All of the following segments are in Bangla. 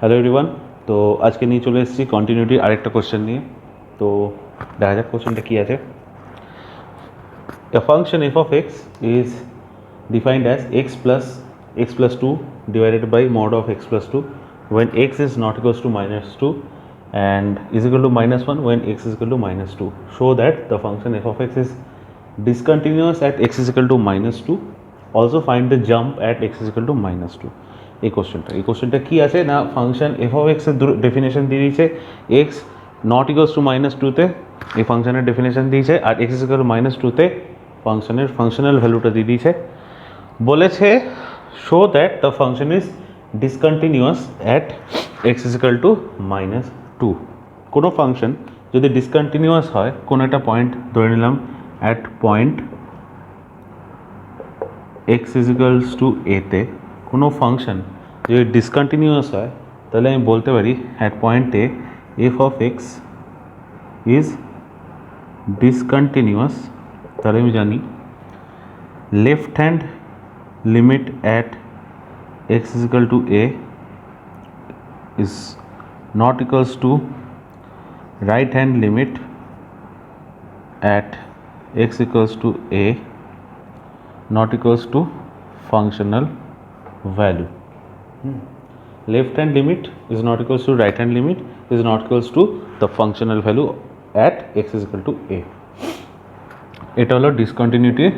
Hello everyone. তো আজকে নিয়ে চলে এসেছি কন্টিনিউটির আরেকটা কোশ্চেন নিয়ে। তো দেখা যাক কোশ্চেনটা কী আছে। A function f of x is defined as x plus 2 divided by mod of x plus 2 when x is not equals to minus 2 and is equal to minus 1 when x is equal to minus 2. Show that the function f of x is discontinuous at x is equal to minus 2. Also find the jump at x is equal to minus 2. এই কোশ্চেনটা কি আছে না, ফাংশন এফ অফ এক্সের ডেফিনেশন দিয়ে দিয়েছে x not equals to minus টুতে, এই ফাংশনের ডেফিনেশন দিয়েছে, আর x is equal to minus টুতে ফাংশনের ফাংশনাল ভ্যালুটা দিয়ে দিয়েছে। বলেছে show that the function is discontinuous at x is equal to minus two. কোনো ফাংশন যদি ডিসকন্টিনিউয়াস হয়, কোনো একটা পয়েন্ট ধরে নিলাম at point x is equals to এতে, কোনো ফাংশন যদি ডিসকন্টিনিউয়াস হয় তাহলে আমি বলতে পারি at point A F of x is discontinuous. তাহলে আমি জানি left hand limit at x is equal two A is not equals to right hand limit at x equals to A not equals to functional value. Left hand limit is not equals to right hand limit is not equals to the functional value at x is equal to a. এটা হলো ডিসকন্টিনিউটির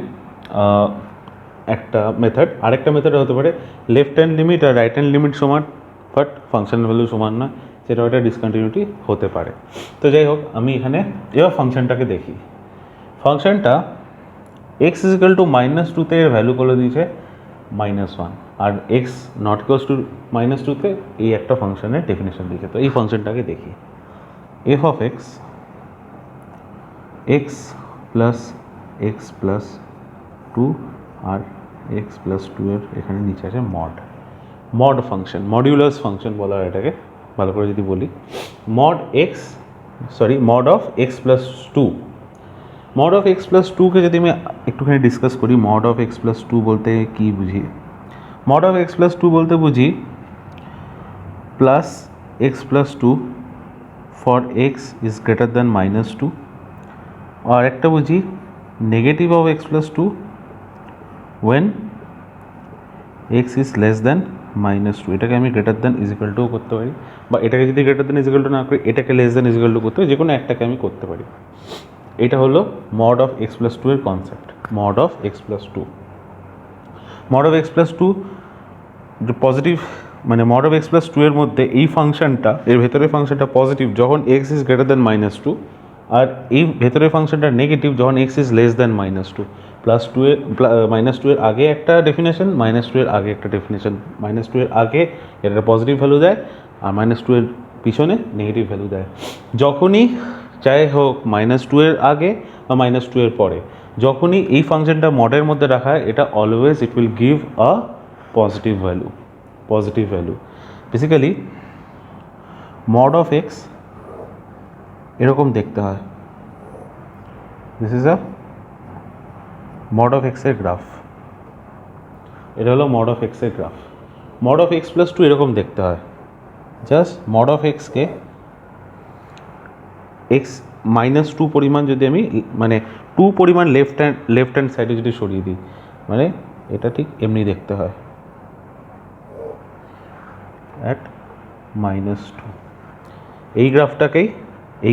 একটা মেথড। আরেকটা মেথড হতে পারে লেফট হ্যান্ড লিমিট আর রাইট হ্যান্ড লিমিট সমান বাট ফাংশনাল ভ্যালু সমান না, সেটাও একটা ডিসকন্টিনিউটি হতে পারে। তো যাই হোক, আমি এখানে এবার ফাংশনটাকে দেখি। ফাংশনটা x is equal to minus টুতে এর ভ্যালু করে দিয়েছে মাইনাস ওয়ান, আর x not equals to minus টুতে এই একটা ফাংশনের ডেফিনেশন দিয়েছে। তো এই ফাংশনটাকে দেখি, f of x x plus two আর এক্স প্লাস টু এর এখানে নিচে আছে মড ফাংশন, মডিউলাস ফাংশন বলা হয় এটাকে ভালো করে যদি বলি। Mod of x plus two. Mod of x plus টুকে যদি আমি একটুখানি ডিসকাস করি, mod of x plus two বলতে কী বুঝি? Mod of x plus two বলতে বুঝি plus x plus two for x is greater than minus two, আর একটা বুঝি negative of x plus two when x is less than minus two. এটাকে আমি গ্রেটার দ্যান ইজিক্যাল টুও করতে পারি, বা এটাকে যদি গ্রেটার দ্যান ইজিক্যাল টু না করি এটাকে লেস দ্যান ইজিক্যাল টু করতে পারি, যে কোনো একটাকে আমি করতে পারি। এটা হলো mod of x plus two এর concept. Mod of x plus two, mod of x plus two positive, মানে mod of x plus two এর মধ্যে এই ফাংশনটা, এর ভেতরের ফাংশনটা পজিটিভ যখন x is greater than minus two, আর এই ভেতরের ফাংশনটা নেগেটিভ যখন x is less than minus two. Plus two এর মাইনাস টু এর আগে একটা ডেফিনেশন, মাইনাস টু এর আগে একটা ডেফিনেশন। মাইনাস টু এর আগে এটা পজিটিভ ভ্যালু দেয়, আর মাইনাস টু এর পিছনে নেগেটিভ ভ্যালু দেয়। যখনই চাই হোক মাইনাস টু এর আগে বা মাইনাস টু এর পরে, যখনই এই ফাংশনটা মডের মধ্যে রাখা হয়, এটা always it will give a positive value. Basically mod of x এরকম দেখতে হয়। This is a mod of এক্সের গ্রাফ। এটা হলো মড অফ এক্সের graph. Mod of x plus two এরকম দেখতে হয়। জাস্ট মড অফ এক্সকে এক্স মাইনাস টু পরিমাণ যদি আমি, মানে টু পরিমাণ লেফট হ্যান্ড সাইডে যদি সরিয়ে দিই, মানে এটা ঠিক এমনি দেখতে হয় অ্যাট মাইনাস টু। এই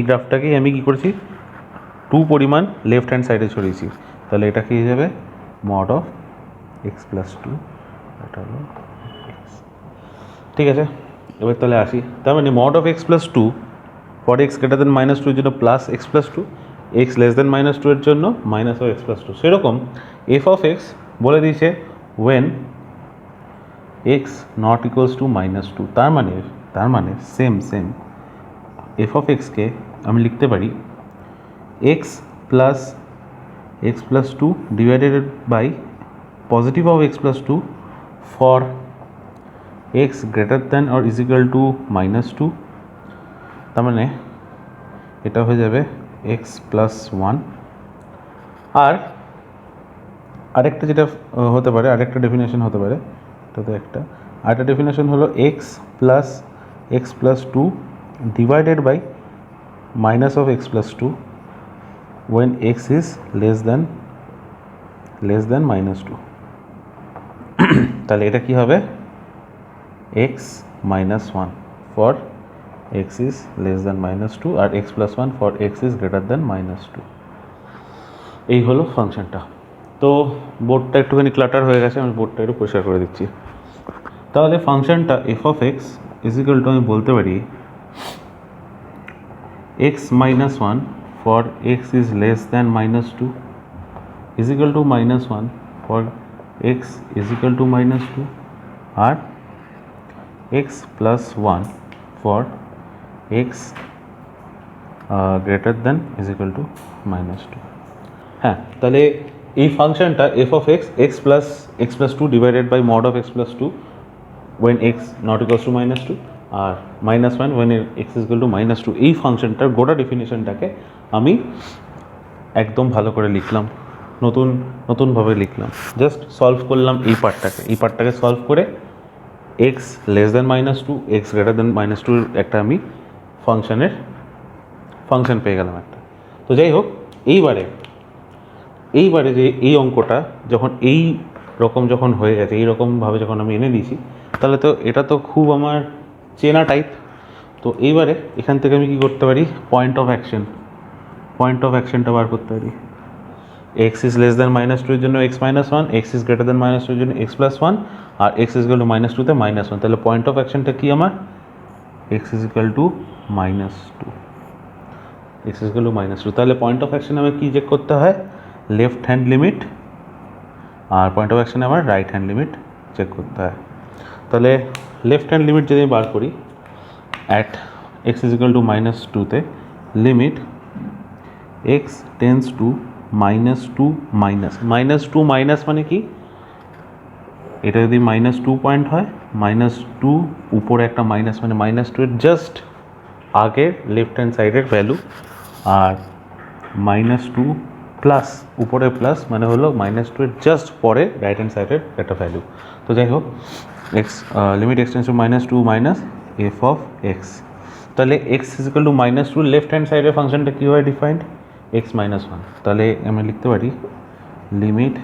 গ্রাফটাকেই আমি কী করেছি, টু পরিমাণ লেফট হ্যান্ড সাইডে সরিয়েছি। তাহলে এটা কি হয়ে যাবে mod of x plus two. এটা হলো এক্স। ঠিক আছে, এবার তাহলে আসি। তার মানে mod of x plus two for x greater than minus two এর জন্য plus x plus two, x less than minus two এর জন্য minus of x plus two. সেরকম এফ অফ এক্স বলে দিয়েছে when x not equals to minus two. তার মানে সেম এফ অফ এক্সকে আমি লিখতে পারি x plus two divided by positive of x plus two for x greater than or is equal to minus two. তার মানে এটা হয়ে যাবে এক্স প্লাস ওয়ান। আর আরেকটা যেটা হতে পারে, আরেকটা ডেফিনেশন হতে পারে, এটাতে আরেকটা ডেফিনেশন হলো x plus x plus 2 divided by minus of x plus 2 when x is less than minus 2 তাহলে এটা কি হবে x minus 1 for x is less than minus 2 R x plus 1 for x is greater than minus 2 এই হলো ফাংশনটা। তো বোর্ডটা একটুখানি ক্লাটার হয়ে গেছে, আমি বোর্ডটা একটু পরিষ্কার করে দিচ্ছি। তাহলে ফাংশনটা f of x is equal to আমি বলতে পারি x minus one for x is less than minus two is equal to minus one for x is equal to minus two আর x plus one for x greater than is equal to minus two. হ্যাঁ, তাহলে এই ফাংশনটা f of x plus two divided by mod of x plus two when x not equals to minus two আর minus one when x is equal to minus two, এই ফাংশনটার গোটা ডেফিনেশনটাকে আমি একদম ভালো করে লিখলাম, নতুনভাবে লিখলাম, জাস্ট সলভ করলাম এই পার্টটাকে সলভ করে x less than minus two x greater than minus টুর একটা আমি ফাংশন পেয়ে গেলাম একটা। তো যাই হোক, এইবারে যে এই অঙ্কটা যখন এই রকম যখন হয়ে গেছে, এইরকমভাবে যখন আমি এনে দিয়েছি, তাহলে তো এটা তো খুব আমার চেনা টাইপ। তো এইবারে এখান থেকে আমি কী করতে পারি, পয়েন্ট অফ অ্যাকশনটা বার করতে পারি। X is less than minus two এর জন্য x minus one, x is greater than minus two এর জন্য এক্স প্লাস ওয়ান আর x is equal to minus টুতে মাইনাস ওয়ান। তাহলে পয়েন্ট অফ অ্যাকশনটা কি আমার, x is equal to minus two, x is equal to minus two. তাহলে পয়েন্ট অফ অ্যাকশন আমার কী চেক করতে হয়, লেফট হ্যান্ড লিমিট, আর পয়েন্ট অফ অ্যাকশনে আমার রাইট হ্যান্ড লিমিট চেক করতে হয়। তাহলে লেফট হ্যান্ড লিমিট যদি বার করি, at x is equal to minus টুতে limit x tends to minus two minus মানে কি, এটা যদি মাইনাস টু পয়েন্ট হয়, মাইনাস টু উপরে একটা মাইনাস মানে মাইনাস টু এর জাস্ট আগের লেফট হ্যান্ড সাইডের ভ্যালু, আর মাইনাস টু প্লাস উপরে প্লাস মানে হলো মাইনাস টু এর জাস্ট পরে রাইট হ্যান্ড সাইডের একটা ভ্যালু। তো যাই হোক, x limit x tends to minus two minus F of x. তাহলে x is equal to minus two, left hand সাইডের ফাংশনটা কী হয় ডিফাইন্ড, এক্স মাইনাস ওয়ান। তাহলে আমি লিখতে পারি limit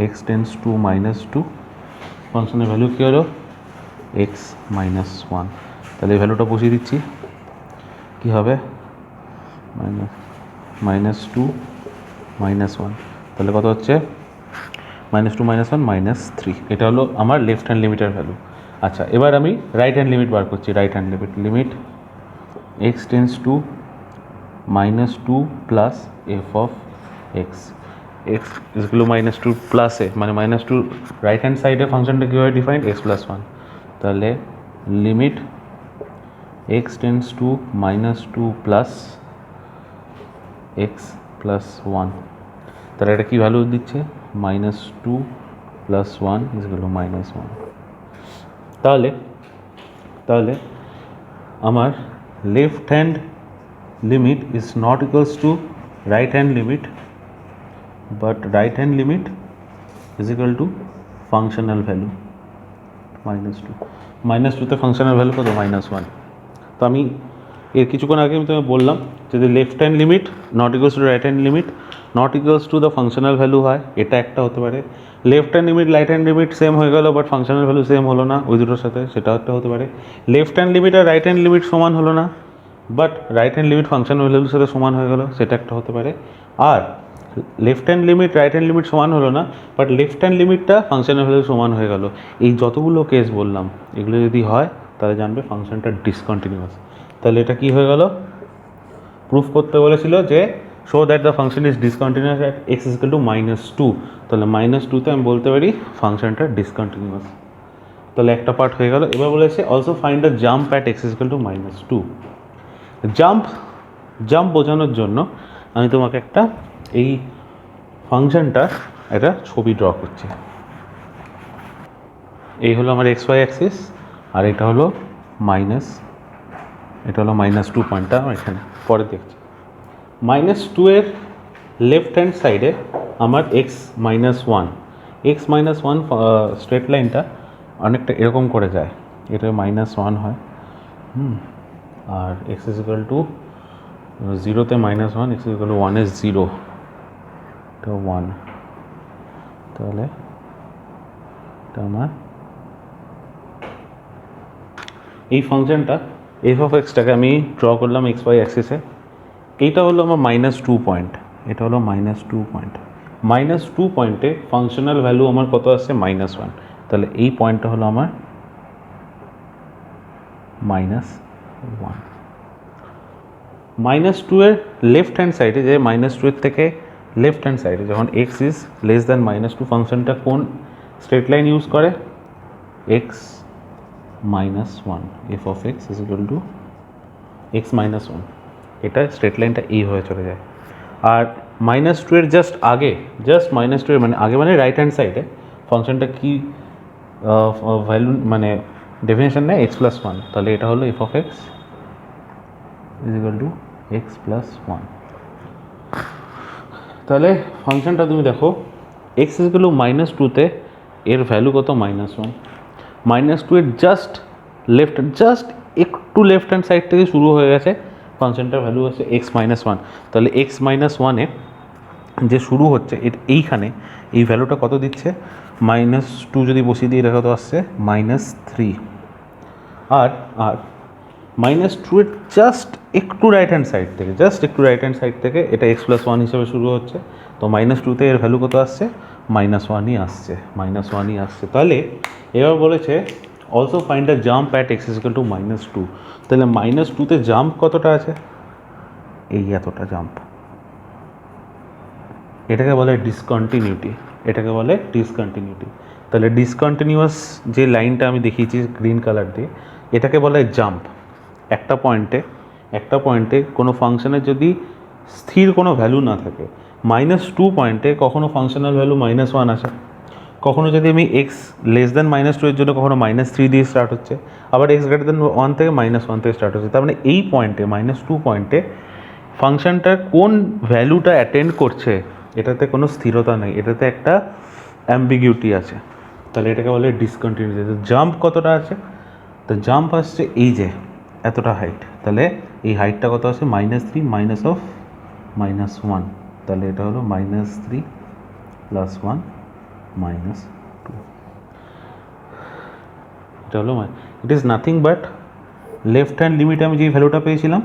x tends to minus two, ফাংশনের ভ্যালু কী হলো এক্স মাইনাস ওয়ান। তাহলে এই ভ্যালুটা বসিয়ে দিচ্ছি, কী হবে মাইনাস টু মাইনাস ওয়ান, তাহলে কত হচ্ছে minus two minus one minus three. এটা হলো আমার লেফট হ্যান্ড লিমিটের ভ্যালু। আচ্ছা, এবার আমি রাইট হ্যান্ড লিমিট বার করছি। Right hand limit x tends to minus two plus f of x, x ইজগুলো মাইনাস টু প্লাসে মানে মাইনাস টু রাইট হ্যান্ড সাইডে ফাংশনটা কীভাবে ডিফাইন্ড, এক্স প্লাস ওয়ান। তাহলে limit x tends to minus two plus x plus one. তাহলে এটা কী ভ্যালু দিচ্ছে, মাইনাস টু প্লাস ওয়ান ইজগুলো মাইনাস ওয়ান। তাহলে আমার left hand limit is not equals to right hand limit, but right hand limit is equal two functional value minus টুতে ফাংশনাল ভ্যালু কত, মাইনাস ওয়ান। তো আমি এর কিছুক্ষণ আগে আমি তোমায় বললাম যদি left hand limit not equals to right hand limit not equals to the functional value হয়, এটা একটা হতে পারে। Left hand limit right hand limit same হয়ে গেল বাট ফাংশনাল ভ্যালু সেম হলো না ওই দুটোর সাথে, সেটা একটা হতে পারে। লেফট হ্যান্ড লিমিট আর রাইট হ্যান্ড লিমিট সমান হলো না but right hand limit functional ভ্যালুর সাথে সমান হয়ে গেল, সেটা একটা হতে পারে। আর left hand limit right hand limit সমান হলো না বাট লেফট হ্যান্ড লিমিটটা ফাংশনাল ভ্যালু সমান হয়ে গেল। এই যতগুলো কেস বললাম এগুলো যদি হয় তাহলে জানবে ফাংশনটা ডিসকন্টিনিউয়াস। তাহলে এটা কি হয়ে গেল, প্রুফ করতে বলেছিল যে show that the function is discontinuous at x is equal to minus two. তাহলে মাইনাস টুতে আমি বলতে পারি ফাংশনটা ডিসকন্টিনিউয়াস। তাহলে একটা পার্ট হয়ে গেল। এবার বলেছে also find the jump at x is equal to minus two. Jump বোঝানোর জন্য আমি তোমাকে একটা এই ফাংশনটা একটা ছবি ড্র করছি। এই হলো আমার এক্স ওয়াই অ্যাক্সিস আর এটা হলো মাইনাস টু পয়েন্টটা এখানে পরে দেখছি। মাইনাস টু এর লেফট হ্যান্ড সাইডে আমার এক্স মাইনাস ওয়ান স্ট্রেট লাইনটা অনেকটা এরকম করে যায়, এটা মাইনাস ওয়ান হয় আর এক্স ইজ ইকুয়াল টু জিরোতে minus one, x is equal two ওয়ানে জিরো, তো ওয়ান, তাহলে এটা আমার এই ফাংশনটা এফ অফ এক্সটাকে আমি ড্র করলাম এক্স ওয়াই অ্যাক্সিসে। এইটা হলো আমার -2 পয়েন্ট, এটা হলো -2 পয়েন্ট। -2 পয়েন্টে ফাংশনাল ভ্যালু আমার কত আসছে? -1। তাহলে এই পয়েন্টটা হলো আমার -1। -2 এর লেফট হ্যান্ড সাইডে, যে -2 এর থেকে লেফট হ্যান্ড সাইডে যখন এক্স ইজ লেস দ্যান -2, ফাংশনটা কোন স্ট্রেট লাইন ইউজ করে? X -1, F of x is equal two x -1। এটা স্ট্রেট লাইনটা এইভাবে চলে যায়। আর -2 এর জাস্ট আগে, জাস্ট -2 এর মানে আগে মানে রাইট হ্যান্ড সাইডে ফাংশনটা কি ভ্যালু মানে ডেফিনেশন নেয়? X plus one. তাহলে এটা হলো F of x is equal two x plus one. তাহলে ফাংশনটা তুমি দেখো, এক্স ইজ ইকুয়াল টু -2তে এর ভ্যালু কত? -1। -2 এর জাস্ট একটু লেফট হ্যান্ড সাইড থেকে শুরু হয়ে গেছে, ফাংশনটার ভ্যালু হচ্ছে এক্স -1। তাহলে এক্স -1-এ যে শুরু হচ্ছে এইখানে এই ভ্যালুটা কত দিচ্ছে? -2 যদি বসিয়ে দিয়ে এটা কত আসছে? -3। আর -2 এর জাস্ট একটু রাইট হ্যান্ড সাইড থেকে এটা এক্স প্লাস ওয়ান হিসেবে শুরু হচ্ছে। তো -2তে এর ভ্যালু কত আসছে? -1ই আসছে। তাহলে এবার বলেছে also find a jump at x is equal two -2। তাহলে -2তে জাম্প কতটা আছে? এই এতটা জাম্প। এটাকে বলে ডিসকন্টিনিউটি, তাহলে ডিসকন্টিনিউয়াস যে লাইনটা আমি দেখিয়েছি গ্রিন কালার দিয়ে, এটাকে বলে জাম্প। একটা পয়েন্টে কোনো ফাংশনের যদি স্থির কোনো ভ্যালু না থাকে, -2 পয়েন্টে কখনো ফাংশনাল ভ্যালু -1 আসে, কখনো যদি আমি এক্স লেস দ্যান -2 এর জন্য কখনো -3 দিয়ে স্টার্ট হচ্ছে, আবার এক্স গ্রেটার দ্যান 1 থেকে -1 থেকে স্টার্ট হচ্ছে। তার মানে এই পয়েন্টে -2 পয়েন্টে ফাংশনটার কোন ভ্যালুটা অ্যাটেন্ড করছে এটাতে কোনো স্থিরতা নেই, এটাতে একটা অ্যাম্বিগিউটি আছে। তাহলে এটাকে বলে ডিসকন্টিনিউটি। জাম্প কতটা আছে? তো জাম্প আসছে এই যে এতটা হাইট, তাহলে এই হাইটটা কত আছে? -3 মাইনাস অফ -1, তাহলে এটা হলো -3 প্লাস 1 -2। এটা হলো it is nothing but left hand লিমিটে আমি যেই ভ্যালুটা পেয়েছিলাম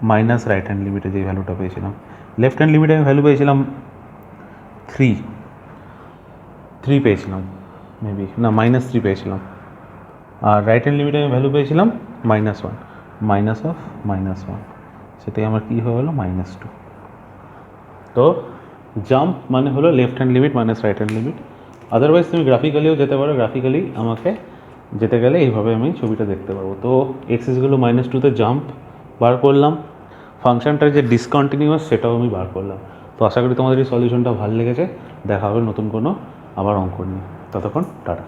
মাইনাস রাইট হ্যান্ড লিমিটে যেই ভ্যালুটা পেয়েছিলাম। লেফট হ্যান্ড লিমিটে আমি ভ্যালু পেয়েছিলাম 3 পেয়েছিলাম, মেবি না -3 পেয়েছিলাম। আর রাইট হ্যান্ড লিমিটে আমি ভ্যালু পেয়েছিলাম -1, মাইনাস অফ -1, সেটাই আমার কী হয়ে গেলো? -2। তো জাম্প মানে হলো left hand limit minus right hand limit. Otherwise তুমি গ্রাফিক্যালিও যেতে পারো, গ্রাফিক্যালি আমাকে যেতে গেলে এইভাবে আমি ছবিটা দেখতে পারবো। তো এক্সিসগুলো -2তে জাম্প বার করলাম, ফাংশনটার যে ডিসকন্টিনিউয়াস সেটাও আমি বার করলাম। তো আশা করি তোমাদের এই সলিউশনটা ভালো লেগেছে। দেখা হবে নতুন কোনো আবার অঙ্ক নিয়ে, ততক্ষণ টাটা।